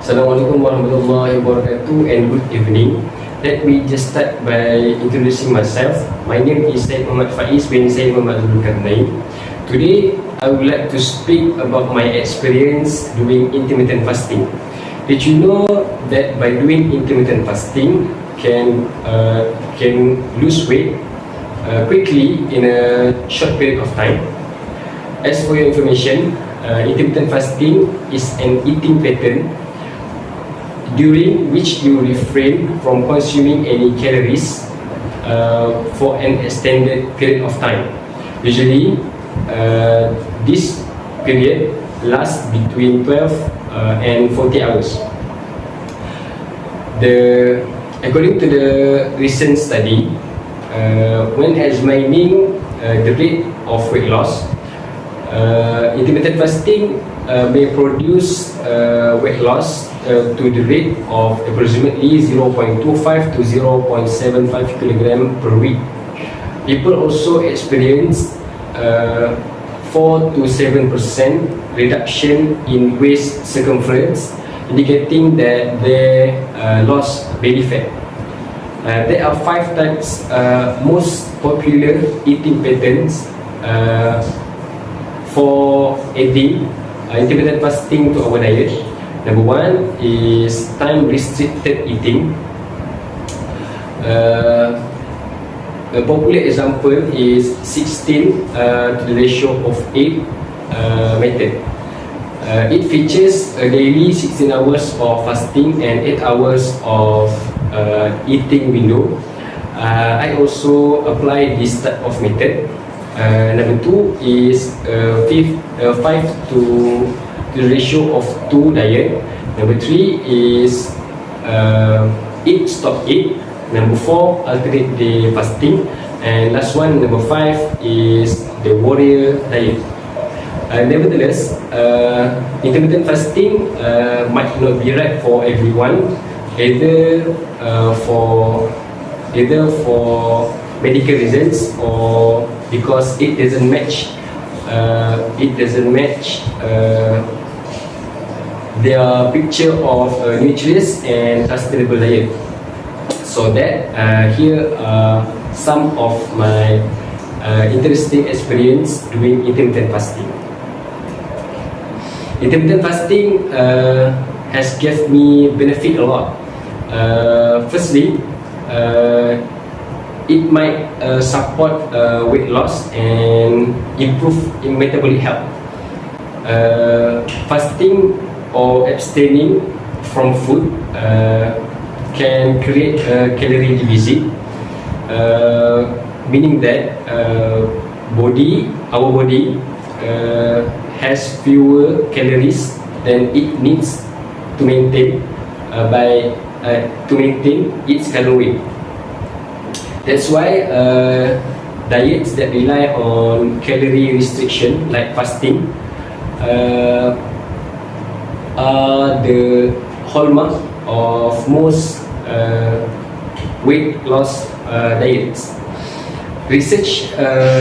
Assalamualaikum warahmatullahi wabarakatuh and good evening. Let me just start by introducing myself. My name is Syed Faaiz bin Syed ZULKARNAIN. Today, I would like to speak about my experience doing intermittent fasting. Did you know that by doing intermittent fasting can lose weight quickly in a short period of time? As for your information, intermittent fasting is an eating pattern during which you refrain from consuming any calories for an extended period of time. Usually, this period lasts between 12 and 40 hours. According to the recent study, when examining the rate of weight loss, intermittent fasting may produce weight loss to the rate of approximately 0.25 to 0.75 kg per week. People also experience 4 to 7% reduction in waist circumference, indicating that they lost belly fat. There are 5 types most popular eating patterns for adding intermittent fasting to our diet. Number 1 is time-restricted eating. A popular example is 16 to the ratio of 8 method. It features a daily 16 hours of fasting and 8 hours of eating window. I also apply this type of method. Number 2 is 5 to the ratio of 2 diet. Number 3 is eat, stop, eat. Number 4, alternate day fasting. And last one, number 5, is the warrior diet. Nevertheless, intermittent fasting might not be right for everyone, either for medical reasons or because it doesn't match their picture of a nutritious and sustainable diet. So that here are some of my interesting experience doing intermittent fasting. Intermittent fasting has given me benefit a lot. Firstly, it might support weight loss and improve in metabolic health. Fasting or abstaining from food can create a calorie deficit, meaning that our body has fewer calories than it needs to maintain its current weight. That's why diets that rely on calorie restriction, like fasting, are the hallmark of most weight loss diets. Research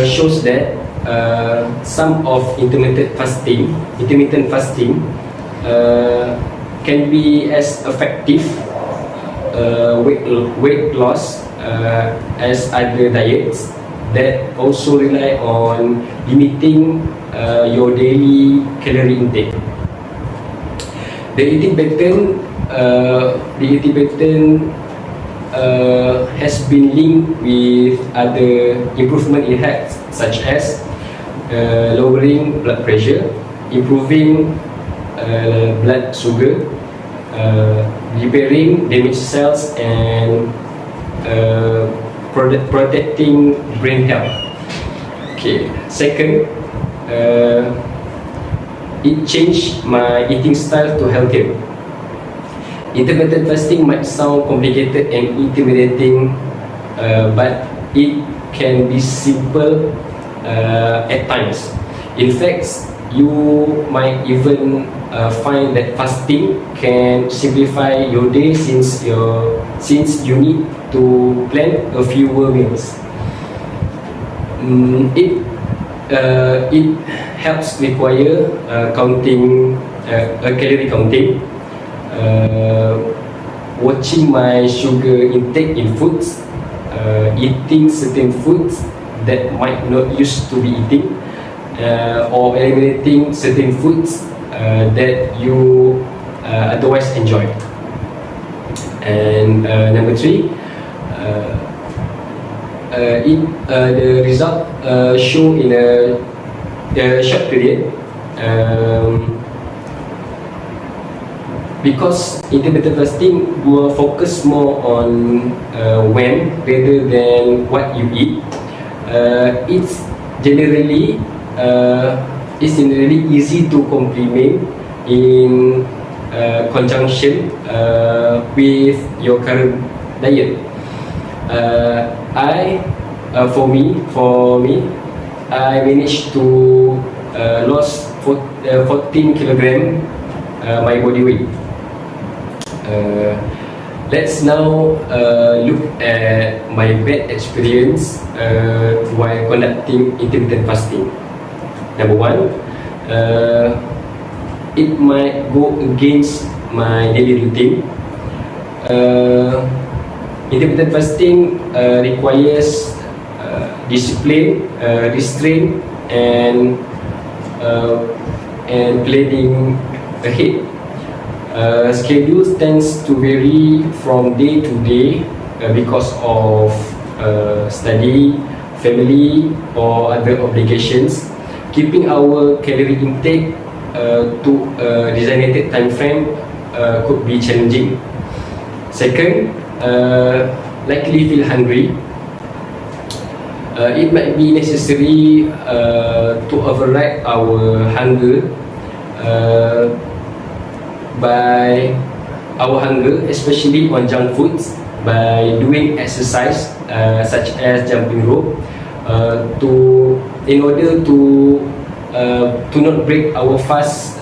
shows that some of intermittent fasting can be as effective weight loss as other diets that also rely on limiting your daily calorie intake. The eating pattern has been linked with other improvement in health, such as lowering blood pressure, improving blood sugar, repairing damaged cells, and protecting brain health. Okay. Second, it changed my eating style to healthier. Intermittent fasting might sound complicated and intimidating, but it can be simple at times. In fact, you might even find that fasting can simplify your day since you need to plan a fewer meals. It helps require calorie counting, watching my sugar intake in foods, eating certain foods that might not used to be eating, or eliminating certain foods that you otherwise enjoy. And number 3, the result show in a short period, because intermittent fasting will focus more on when rather than what you eat. It's generally easy to complement in conjunction with your current diet. For me, I managed to lose 14 kilogram my body weight. Let's now look at my bad experience while conducting intermittent fasting. Number 1, it might go against my daily routine. Intermittent fasting requires discipline, restraint, and planning ahead. Schedules tends to vary from day to day because of study, family, or other obligations. Keeping our calorie intake to a designated time frame could be challenging. Second, likely feel hungry. It might be necessary to override our hunger especially on junk foods, by doing exercise such as jumping rope, in order to not break our fast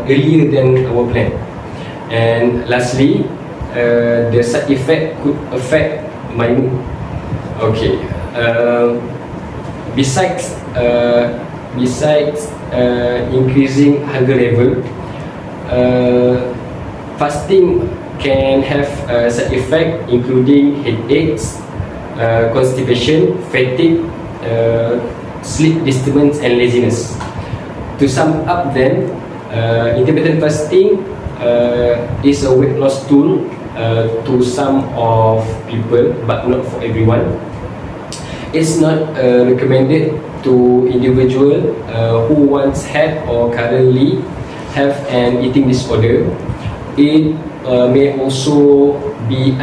earlier than our plan. And lastly, the side effect could affect my mood. Okay. Besides increasing hunger level, fasting can have side effect including headaches, constipation, fatigue, sleep disturbance, and laziness. To sum up then, intermittent fasting is a weight loss tool to some of people, but not for everyone. It's not recommended to individual who once had or currently have an eating disorder. It may also be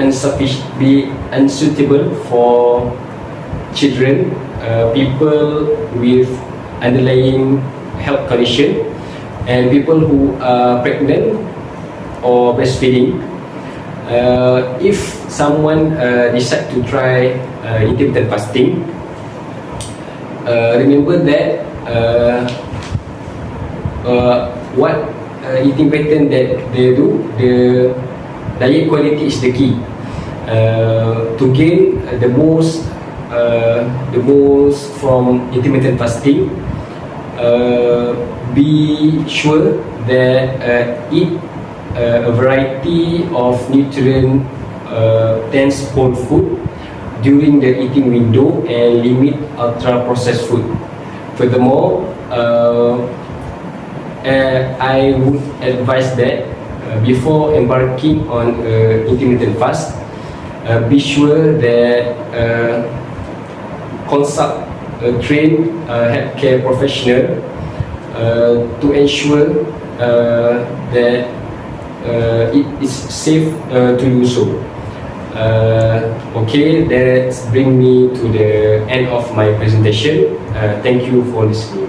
unsuitable for children, people with underlying health condition, and people who are pregnant or breastfeeding. If someone decide to try intermittent fasting, remember that what eating pattern that they do, the diet quality is the key. To gain the most from intermittent fasting, be sure that eat a variety of nutrient dense whole food during the eating window, and limit ultra processed food. Furthermore, I would advise that before embarking on intermittent fast, be sure that consult a trained healthcare professional to ensure that it is safe to do so. Okay, that brings me to the end of my presentation. Thank you for listening.